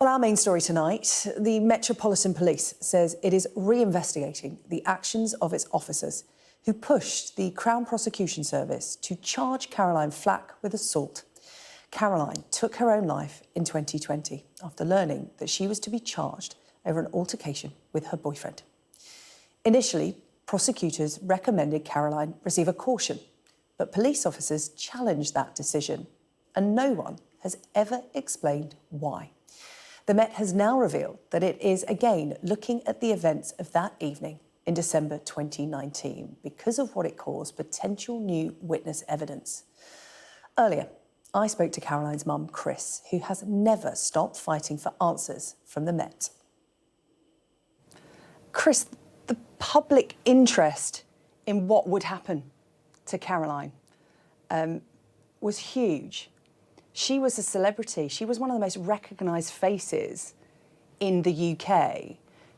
Well, our main story tonight, the Metropolitan Police says it is reinvestigating the actions of its officers who pushed the Crown Prosecution Service to charge Caroline Flack with assault. Caroline took her own life in 2020 after learning that she was to be charged over an altercation with her boyfriend. Initially, prosecutors recommended Caroline receive a caution, but police officers challenged that decision, and no one has ever explained why. The Met has now revealed that it is again looking at the events of that evening in December 2019 because of what it calls potential new witness evidence. Earlier, I spoke to Caroline's mum, Chris, who has never stopped fighting for answers from the Met. Chris, the public interest in what would happen to Caroline was huge. She was a celebrity. She was one of the most recognised faces in the UK.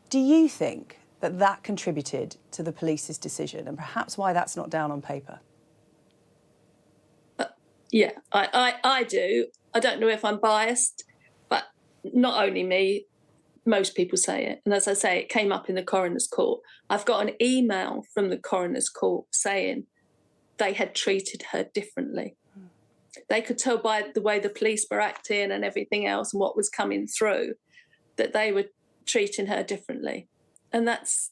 Do you think that that contributed to the police's decision, and perhaps why that's not down on paper? Yeah, I do. I don't know if I'm biased, but not only me, most people say it. And as I say, it came up in the coroner's court. I've got an email from the coroner's court saying they had treated her differently. They could tell by the way the police were acting and everything else and what was coming through that they were treating her differently. And that's,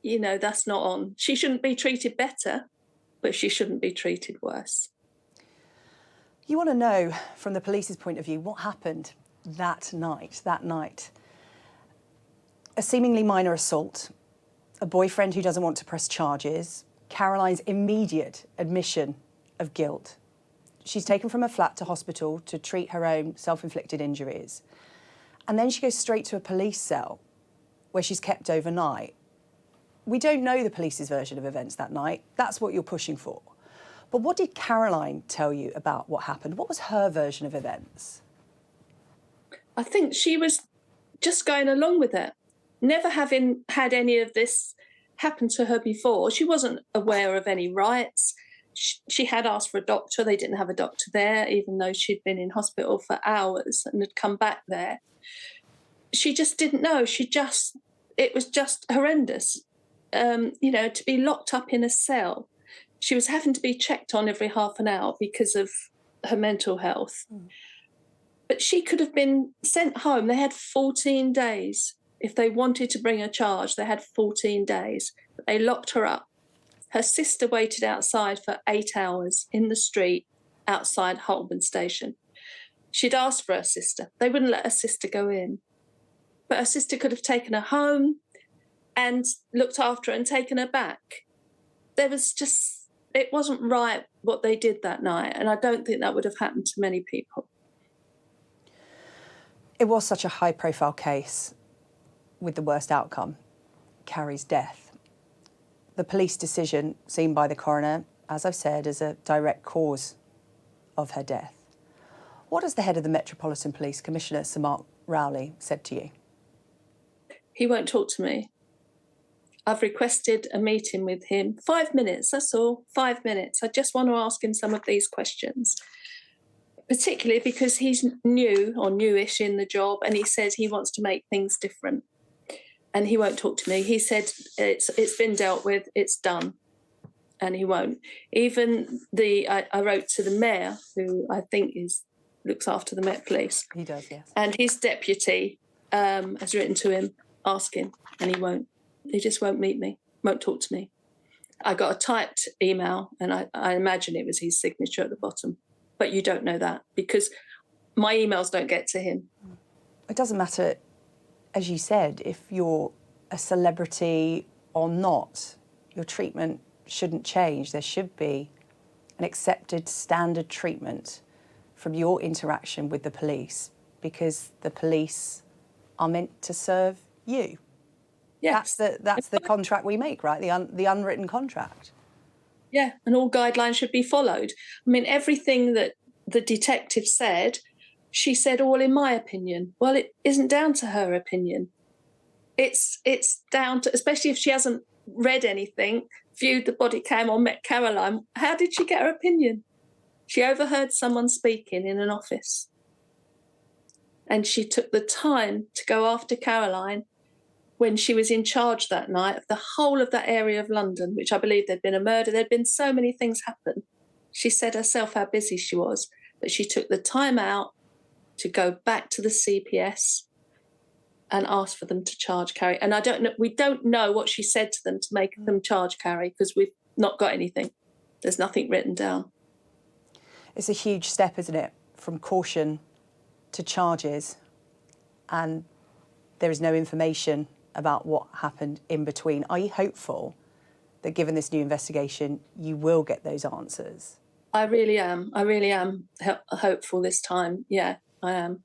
that's not on. She shouldn't be treated better, but she shouldn't be treated worse. You want to know, from the police's point of view, what happened that night. A seemingly minor assault, a boyfriend who doesn't want to press charges, Caroline's immediate admission of guilt. She's taken from her flat to hospital to treat her own self-inflicted injuries. And then she goes straight to a police cell where she's kept overnight. We don't know the police's version of events that night. That's what you're pushing for. But what did Caroline tell you about what happened? What was her version of events? I think she was just going along with it, never having had any of this happen to her before. She wasn't aware of any rights. She had asked for a doctor. They didn't have a doctor there, even though she'd been in hospital for hours and had come back there. She just didn't know. It was just horrendous. To be locked up in a cell. She was having to be checked on every half an hour because of her mental health. But she could have been sent home. They had 14 days. If they wanted to bring a charge, they had 14 days. But they locked her up. Her sister waited outside for 8 hours in the street outside Holborn Station. She'd asked for her sister. They wouldn't let her sister go in. But her sister could have taken her home and looked after her and taken her back. It wasn't right what they did that night, and I don't think that would have happened to many people. It was such a high-profile case with the worst outcome, Carrie's death. The police decision seen by the coroner, as I've said, as a direct cause of her death. What has the head of the Metropolitan Police, Commissioner Sir Mark Rowley, said to you? He won't talk to me. I've requested a meeting with him. 5 minutes, that's all, 5 minutes. I just want to ask him some of these questions, particularly because he's new or newish in the job, and he says he wants to make things different. And he won't talk to me. He said it's been dealt with, it's done, and he won't. Even I wrote to the mayor, who I think looks after the Met Police. He does, yes. And his deputy has written to him asking, and he won't. He just won't meet me, won't talk to me. I got a typed email, and I imagine it was his signature at the bottom. But you don't know that because my emails don't get to him. It doesn't matter, as you said, if you're a celebrity or not, your treatment shouldn't change. There should be an accepted standard treatment from your interaction with the police because the police are meant to serve you. Yes. That's the contract we make, right? The unwritten contract. Yeah, and all guidelines should be followed. I mean, everything that the detective said, she said all in my opinion. Well, it isn't down to her opinion. It's down to, especially if she hasn't read anything, viewed the body cam or met Caroline, how did she get her opinion? She overheard someone speaking in an office. And she took the time to go after Caroline when she was in charge that night of the whole of that area of London, which I believe there'd been a murder. There'd been so many things happen. She said herself how busy she was, but she took the time out to go back to the CPS and ask for them to charge Carrie. And we don't know what she said to them to make them charge Carrie, because we've not got anything. There's nothing written down. It's a huge step, isn't it, from caution to charges, and there is no information about what happened in between. Are you hopeful that, given this new investigation, you will get those answers? I really am. I really am hopeful this time. Yeah, I am.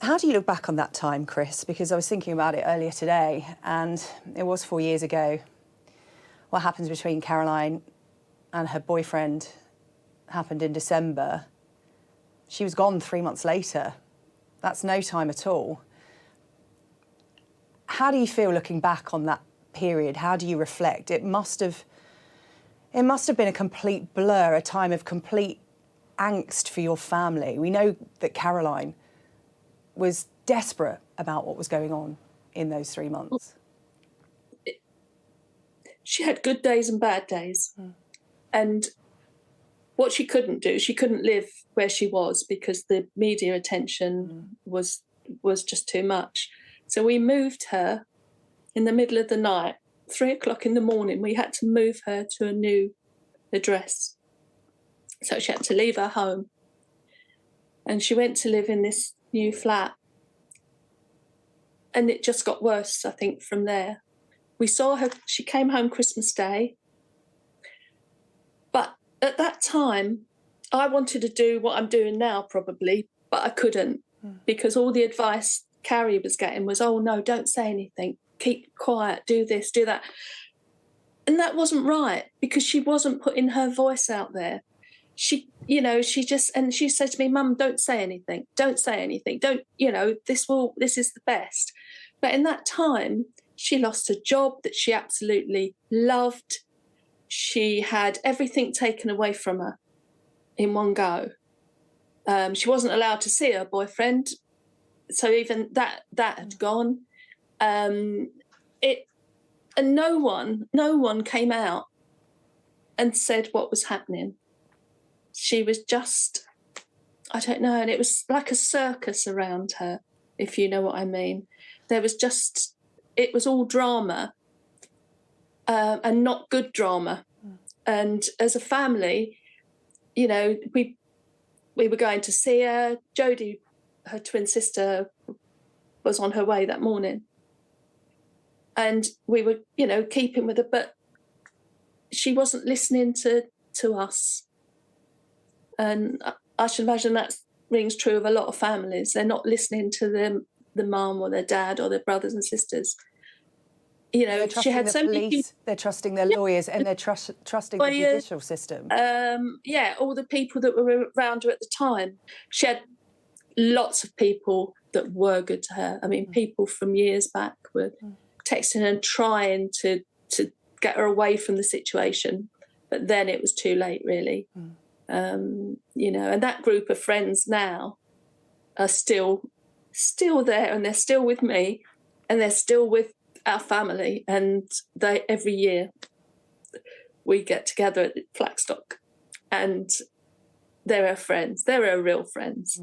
How do you look back on that time, Chris? Because I was thinking about it earlier today, and it was 4 years ago. What happens between Caroline and her boyfriend happened in December. She was gone 3 months later. That's no time at all. How do you feel looking back on that period? How do you reflect? It must have been a complete blur, a time of complete angst for your family. We know that Caroline was desperate about what was going on in those 3 months. She had good days and bad days. And what she couldn't do, she couldn't live where she was because the media attention was just too much. So we moved her in the middle of the night, 3 o'clock in the morning. We had to move her to a new address. So she had to leave her home. And she went to live in this new flat. And it just got worse, I think, from there. We saw her, she came home Christmas Day. But at that time, I wanted to do what I'm doing now, probably, but I couldn't because all the advice Carrie was getting was, oh, no, don't say anything. Keep quiet, do this, do that. And that wasn't right because she wasn't putting her voice out there. She said to me, Mum, don't say anything. Don't say anything. This is the best. But in that time, she lost a job that she absolutely loved. She had everything taken away from her in one go. She wasn't allowed to see her boyfriend. So even that had gone. And no one came out and said what was happening. She was just, I don't know, and it was like a circus around her, if you know what I mean. It was all drama and not good drama. And as a family, we were going to see her. Jodie, her twin sister, was on her way that morning. And we were, keeping with her, but she wasn't listening to us. And I should imagine that rings true of a lot of families. They're not listening to the mum or their dad or their brothers and sisters. She had so many people. They're trusting their lawyers, and they're trusting the judicial system. All the people that were around her at the time. She had lots of people that were good to her. I mean, people from years back were texting and trying to get her away from the situation, but then it was too late, really. And that group of friends now are still there, and they're still with me, and they're still with our family, and every year we get together at Flackstock, and they're our friends. They're our real friends.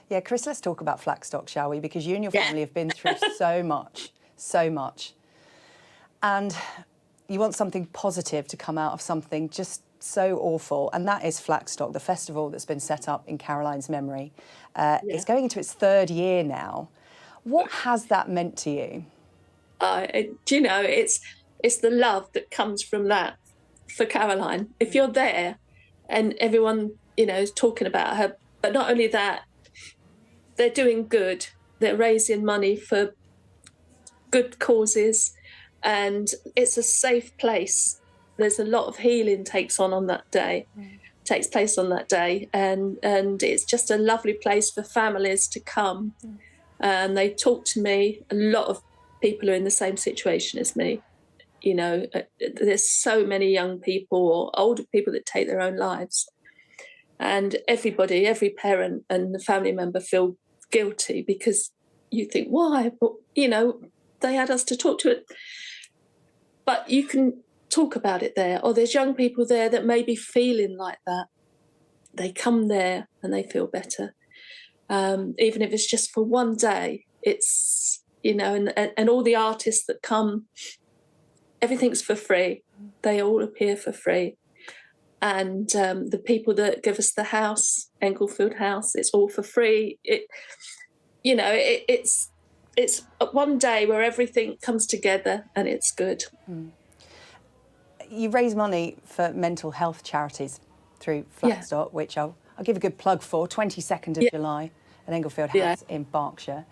Yeah, Chris, let's talk about Flackstock, shall we? Because you and your family have been through so much. And you want something positive to come out of something just so awful, and that is Flackstock, the festival that's been set up in Caroline's memory. It's going into its 3rd year now. What has that meant to you? It's the love that comes from that for Caroline. If you're there and everyone, is talking about her, but not only that, they're doing good. They're raising money for good causes, and it's a safe place. There's a lot of healing takes place on that day, and it's just a lovely place for families to come. And they talk to me. A lot of people are in the same situation as me. There's so many young people or older people that take their own lives, and every parent and the family member feel guilty because you think, why? But, you know, they had us to talk to it. But you can talk about it there, or there's young people there that may be feeling like that. They come there and they feel better. Even if it's just for one day, it's, you know, and all the artists that come, everything's for free. They all appear for free. And the people that give us the house, Englefield House, it's all for free. It's one day where everything comes together and it's good. You raise money for mental health charities through Flackstock, which I'll give a good plug for, 22nd of July at Englefield House in Berkshire.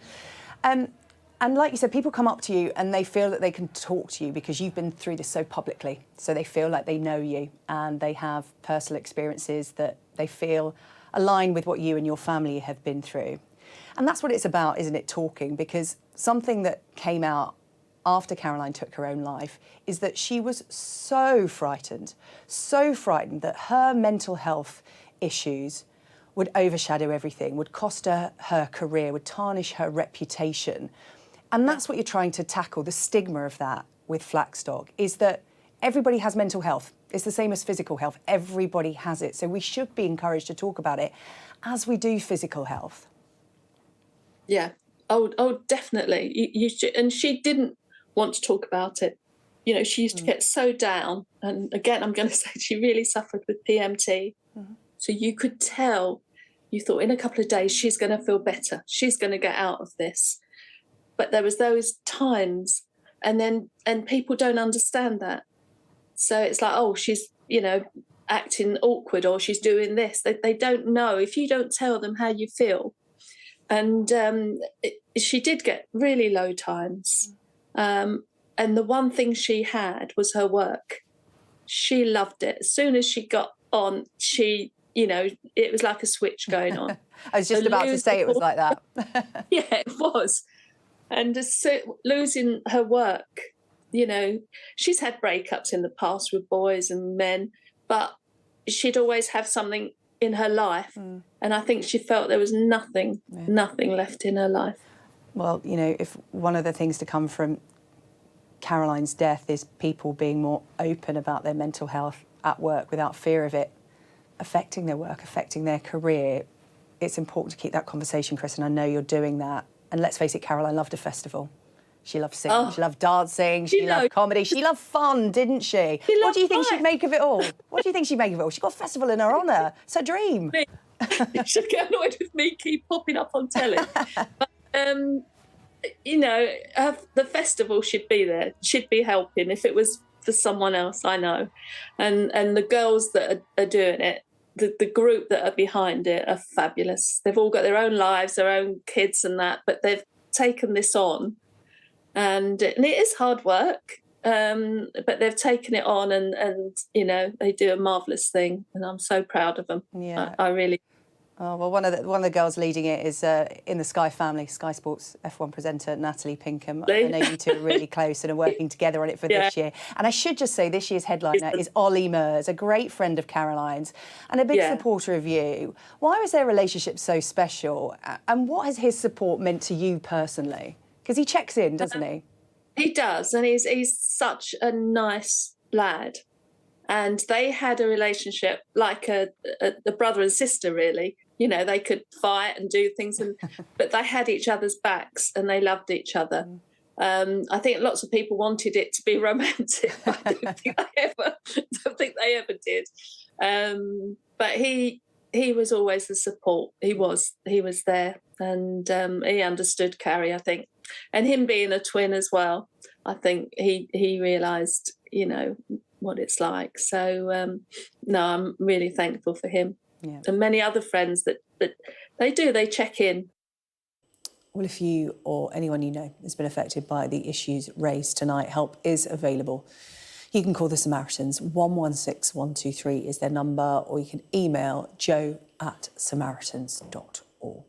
And like you said, people come up to you and they feel that they can talk to you because you've been through this so publicly. So they feel like they know you and they have personal experiences that they feel align with what you and your family have been through. And that's what it's about, isn't it, talking? Because something that came out after Caroline took her own life is that she was so frightened that her mental health issues would overshadow everything, would cost her career, would tarnish her reputation. And that's what you're trying to tackle, the stigma of that with Flackstock, is that everybody has mental health. It's the same as physical health. Everybody has it. So we should be encouraged to talk about it as we do physical health. Yeah. Oh, definitely. You should. And she didn't want to talk about it. You know, she used to get so down. And again, I'm going to say she really suffered with PMT. So you could tell, you thought in a couple of days, she's going to feel better. She's going to get out of this. But there was those times and people don't understand that. So it's like, oh, she's, you know, acting awkward or she's doing this. They don't know. If you don't tell them how you feel. And she did get really low times. And the one thing she had was her work. She loved it. As soon as she got on, she, you know, it was like a switch going on. I was just about to say it was like that. Yeah, it was. And losing her work, you know, she's had breakups in the past with boys and men, but she'd always have something in her life. And I think she felt there was nothing left in her life. Well, you know, if one of the things to come from Caroline's death is people being more open about their mental health at work without fear of it affecting their work, affecting their career, it's important to keep that conversation, Chris, and I know you're doing that. And let's face it, Caroline loved a festival. She loved singing, she loved dancing, she loved comedy, she loved fun, didn't she? What do you think she'd make of it all? What do you think she'd make of it all? She got a festival in her honour. It's her dream. She'd get annoyed with me, keep popping up on telly. But, you know, the festival should be there. She'd be helping if it was for someone else, I know. And the girls that are doing it, the group that are behind it are fabulous. They've all got their own lives, their own kids and that, but they've taken this on. And it is hard work, but they've taken it on and, you know, they do a marvellous thing. And I'm so proud of them. Yeah. I really... Oh, well, one of the girls leading it is in the Sky family, Sky Sports F1 presenter Natalie Pinkham. I know you two are really close and are working together on it for this year. And I should just say this year's headliner is Ollie Murs, a great friend of Caroline's and a big supporter of you. Why was their relationship so special? And what has his support meant to you personally? Because he checks in, doesn't he? He does, and he's such a nice lad. And they had a relationship like a brother and sister, really. You know, they could fight and do things, but they had each other's backs and they loved each other. I think lots of people wanted it to be romantic. I don't think they ever did. But he was always the support. He was there, and he understood Carrie, I think. And him being a twin as well, I think he realised, you know, what it's like. So, no, I'm really thankful for him. Yeah. And many other friends that they check in. Well, if you or anyone you know has been affected by the issues raised tonight, help is available. You can call the Samaritans. 116123 is their number, or you can email joe@samaritans.org.